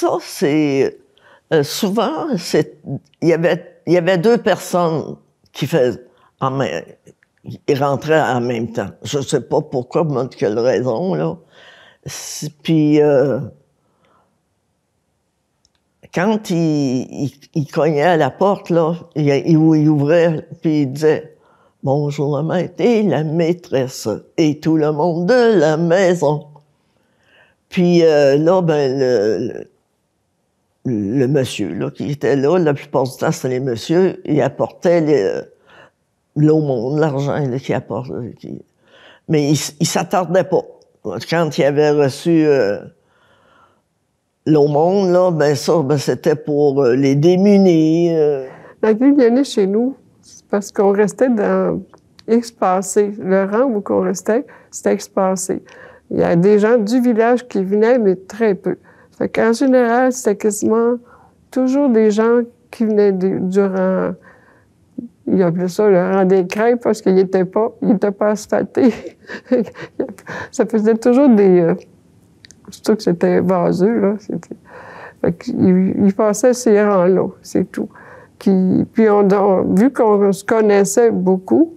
ça, c'est... souvent, il y avait deux personnes qui faisaient... Ils rentraient en même temps. Je ne sais pas pourquoi, pour quelle raison, là. Puis... quand il cognait à la porte, là, il ouvrait, puis il disait « Bonjour la maître et la maîtresse et tout le monde de la maison. » Puis là, ben, le monsieur là, qui était là, la plupart du temps, c'était les messieurs, il apportait l'aumône, l'argent qu'il apportait. Mais il s'attardait pas. Quand il avait reçu... l'aumône, là, ben ça, ben c'était pour les démunis. La vie venait chez nous, parce qu'on restait dans espacé. Le rang où on restait, c'était espacé. Il y a des gens du village qui venaient, mais très peu. Fait qu'en général, c'était quasiment toujours des gens qui venaient du rang... Ils appelaient ça le rang des crêpes parce qu'il n'était pas asphalté. Ça faisait toujours des... Surtout que c'était vaseux, là. Fait qu'il passait ces rangs-là, c'est tout. Puis vu qu'on se connaissait beaucoup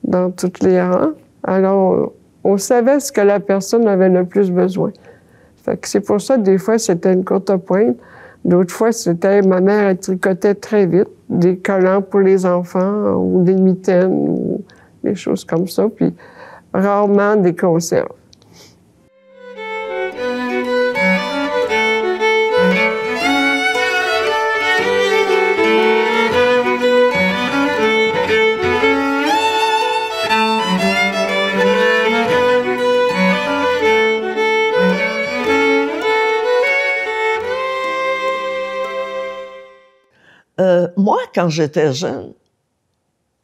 dans tous les rangs, alors on savait ce que la personne avait le plus besoin. Fait que c'est pour ça, des fois, c'était une courte pointe. D'autres fois, c'était... Ma mère, elle tricotait très vite, des collants pour les enfants, ou des mitaines, ou des choses comme ça, puis rarement des conserves. Moi, quand j'étais jeune,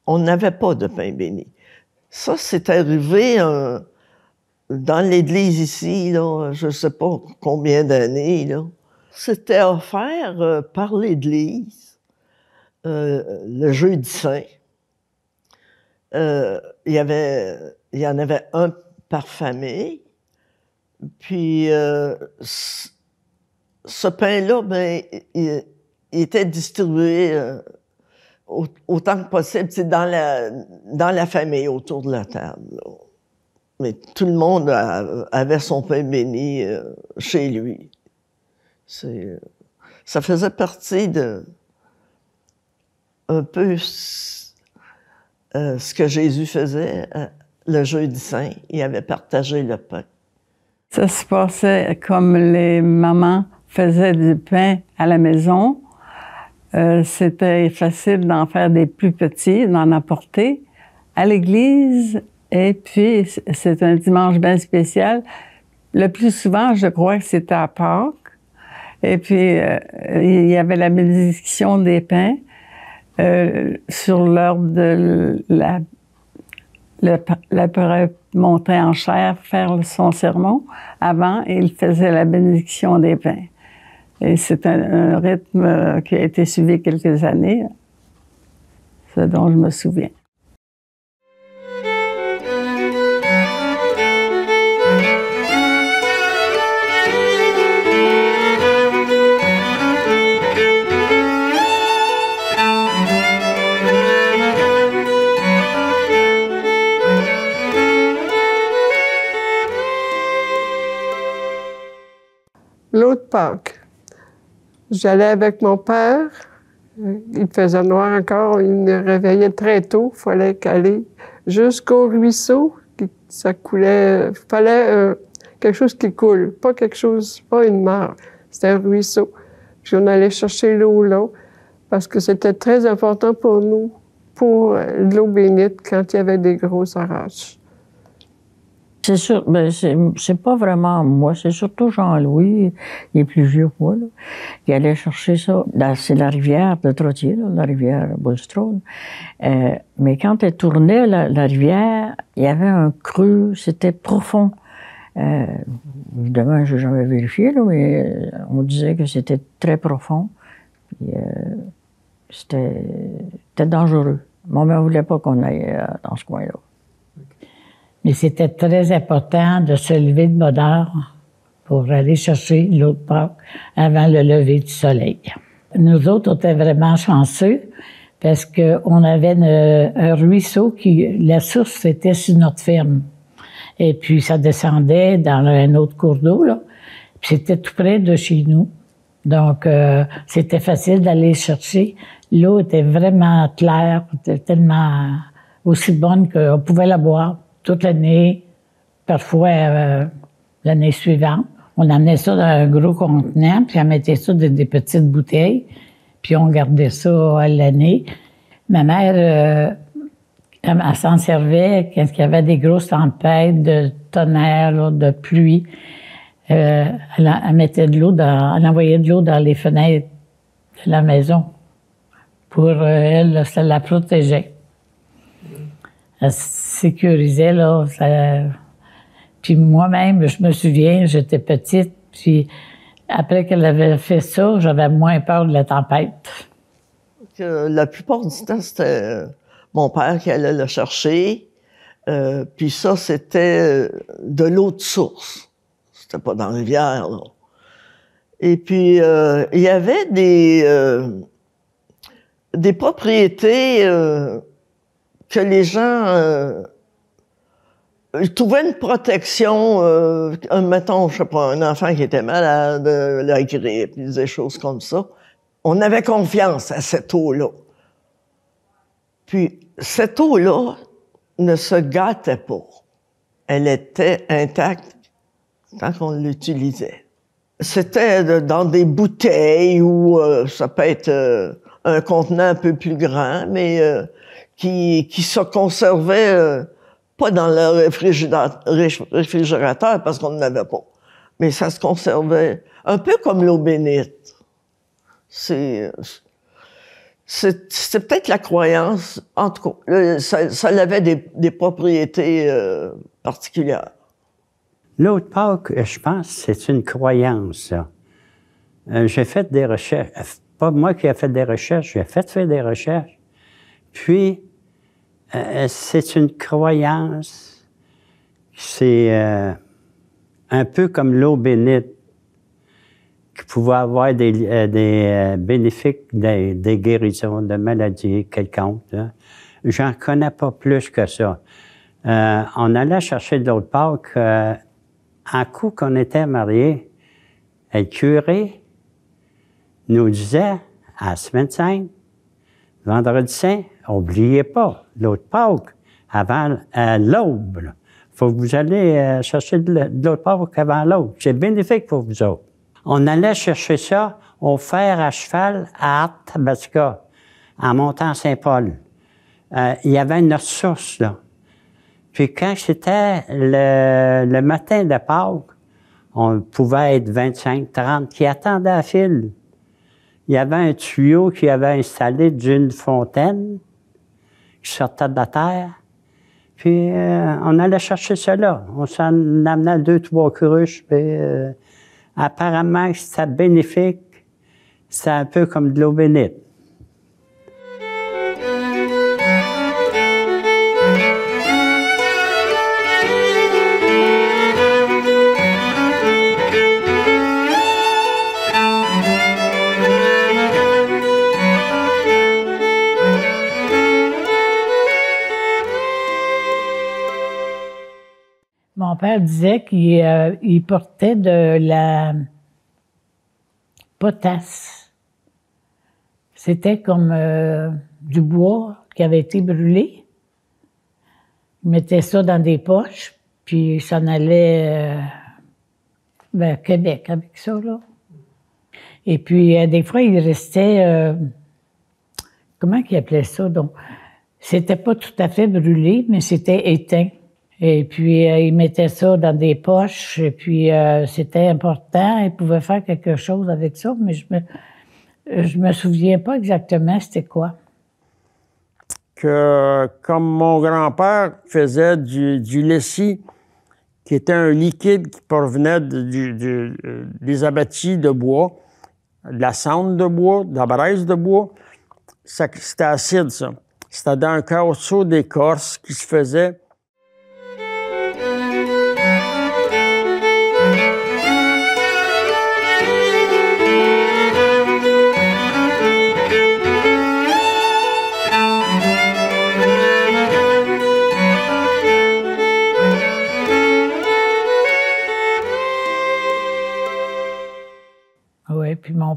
on n'avait pas de pain béni. Ça, c'est arrivé dans l'église ici, là, je ne sais pas combien d'années, là. C'était offert par l'église le jeudi saint. Il y en avait un par famille. Puis, ce pain-là, ben, il était distribué autant que possible dans la famille, autour de la table, là. Mais tout le monde avait son pain béni chez lui. Ça faisait partie de un peu ce que Jésus faisait le jeudi saint. Il avait partagé le pain. Ça se passait comme les mamans faisaient du pain à la maison. C'était facile d'en faire des plus petits, d'en apporter à l'église. Et puis, c'est un dimanche bien spécial. Le plus souvent, je crois que c'était à Pâques. Et puis, il y avait la bénédiction des pains sur l'heure de la prêtre montait en chair faire son sermon. Avant, il faisait la bénédiction des pains. Et c'est un rythme qui a été suivi quelques années, ce dont je me souviens. L'autre Pâques, j'allais avec mon père. Il faisait noir encore. Il me réveillait très tôt. Il fallait qu'aller jusqu'au ruisseau. Ça coulait. Il fallait quelque chose qui coule. Pas une mare. C'était un ruisseau. Puis on allait chercher l'eau là. Parce que c'était très important pour nous, pour l'eau bénite quand il y avait des grosses orages. C'est sûr, ben c'est pas vraiment moi, c'est surtout Jean-Louis, il est plus vieux que moi, là, qui allait chercher ça. C'est la rivière de Trottier, là, la rivière Bulstrode. Mais quand elle tournait, la rivière, il y avait un creux, c'était profond. Évidemment, j'ai jamais vérifié, là, mais on disait que c'était très profond. Puis, c'était dangereux. Mon mère voulait pas qu'on aille dans ce coin-là. Mais c'était très important de se lever de bonne heure pour aller chercher l'eau de Pâques avant le lever du soleil. Nous autres, on était vraiment chanceux parce qu'on avait un ruisseau la source était sur notre ferme. Et puis, ça descendait dans un autre cours d'eau, là. Puis c'était tout près de chez nous. Donc, c'était facile d'aller chercher. L'eau était vraiment claire, était tellement aussi bonne qu'on pouvait la boire toute l'année, parfois l'année suivante. On amenait ça dans un gros contenant, puis on mettait ça dans des petites bouteilles, puis on gardait ça à l'année. Ma mère, elle s'en servait quand il y avait des grosses tempêtes de tonnerre, là, de pluie. Elle mettait de l'eau elle envoyait de l'eau dans les fenêtres de la maison. Pour elle, ça la protégeait. Elle sécurisait, là. Puis moi-même, je me souviens, j'étais petite, puis après qu'elle avait fait ça, j'avais moins peur de la tempête. La plupart du temps, c'était mon père qui allait le chercher. Puis ça, c'était de l'eau de source. C'était pas dans la rivière, là. Et puis, il y avait des propriétés que les gens trouvaient une protection. Mettons, je sais pas, un enfant qui était malade, la grippe, des choses comme ça. On avait confiance à cette eau-là. Puis, cette eau-là ne se gâtait pas. Elle était intacte quand on l'utilisait. C'était dans des bouteilles ou ça peut être un contenant un peu plus grand, mais qui se conservait pas dans le réfrigérateur parce qu'on n'en avait pas. Mais ça se conservait un peu comme l'eau bénite. C'est peut-être la croyance, en tout cas, ça avait des propriétés particulières. L'eau de Pâques, je pense, c'est une croyance, ça. J'ai fait des recherches. Pas moi qui ai fait des recherches, j'ai fait faire des recherches. Puis, c'est une croyance. C'est un peu comme l'eau bénite, qui pouvait avoir des bénéfices, des guérisons de maladies quelconques. Là. J'en connais pas plus que ça. On allait chercher de l'eau de Pâques. En coup qu'on était mariés, le curé nous disait, à la semaine sainte, vendredi saint, n'oubliez pas, l'eau de Pâques, avant l'aube. Il faut que vous allez chercher de l'eau de Pâques avant l'aube. C'est bénéfique pour vous autres. On allait chercher ça au fer à cheval à Arthabasca, en montant Saint-Paul. Il y avait une source, là. Puis quand c'était le matin de Pâques, on pouvait être 25, 30 qui attendaient à file. Il y avait un tuyau qui avait installé d'une fontaine qui sortait de la terre. Puis on allait chercher cela. On s'en amenait 2, 3 cruches. Puis, apparemment, c'était bénéfique. C'est un peu comme de l'eau bénite. Mon père disait qu'il portait de la potasse. C'était comme du bois qui avait été brûlé. Il mettait ça dans des poches, puis il s'en allait vers Québec avec ça, là. Et puis, des fois, il restait... comment il appelait ça, donc? C'était pas tout à fait brûlé, mais c'était éteint. Et puis, il mettait ça dans des poches, et puis c'était important, il pouvait faire quelque chose avec ça, mais je me souviens pas exactement c'était quoi. Que, comme mon grand-père faisait du lessis, qui était un liquide qui provenait des abattis de bois, de la cendre de bois, de la braise de bois, c'était acide, ça. C'était dans un caoutchouc d'écorce qui se faisait.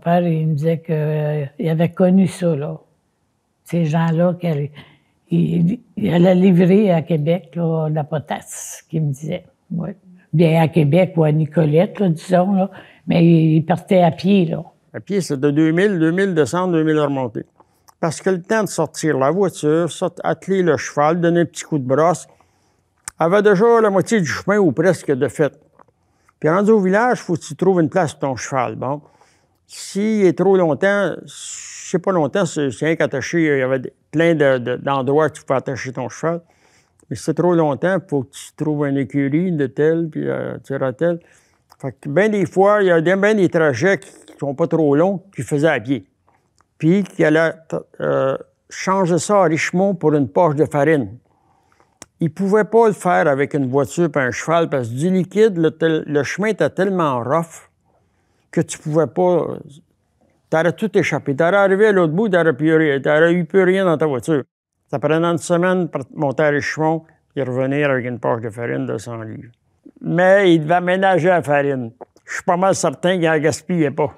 père, il me disait qu'il avait connu ça, là. Ces gens-là, il allait livrer à Québec, là, la potasse, qu'il me disait. Oui. Bien à Québec ou à Nicolette, là, disons, là. Mais il partait à pied, là. À pied, c'est de 2000 descendre, 2000 remonter. Parce que le temps de sortir la voiture, atteler le cheval, donner un petit coup de brosse, avait déjà la moitié du chemin ou presque de fait. Puis rendu au village, il faut que tu trouves une place pour ton cheval. Bon, s'il est trop longtemps, je sais pas longtemps, c'est rien qu'attacher, il y avait plein d'endroits où tu peux attacher ton cheval. Mais si c'est trop longtemps, il faut que tu trouves une écurie de tel, puis tu iras tel. Fait que bien des fois, il y a bien des trajets qui sont pas trop longs qu'il faisait à pied. Puis qu'il allait changer ça à Richemont pour une poche de farine. Il ne pouvait pas le faire avec une voiture et un cheval parce que du liquide, le chemin était tellement rough que tu pouvais pas... Tu aurais tout échappé. Tu aurais arrivé à l'autre bout, tu n'aurais eu plus rien dans ta voiture. Ça prenait une semaine pour monter à Richemont et revenir avec une poche de farine de 100 livres. Mais il devait ménager la farine. Je suis pas mal certain qu'il ne la gaspillait pas.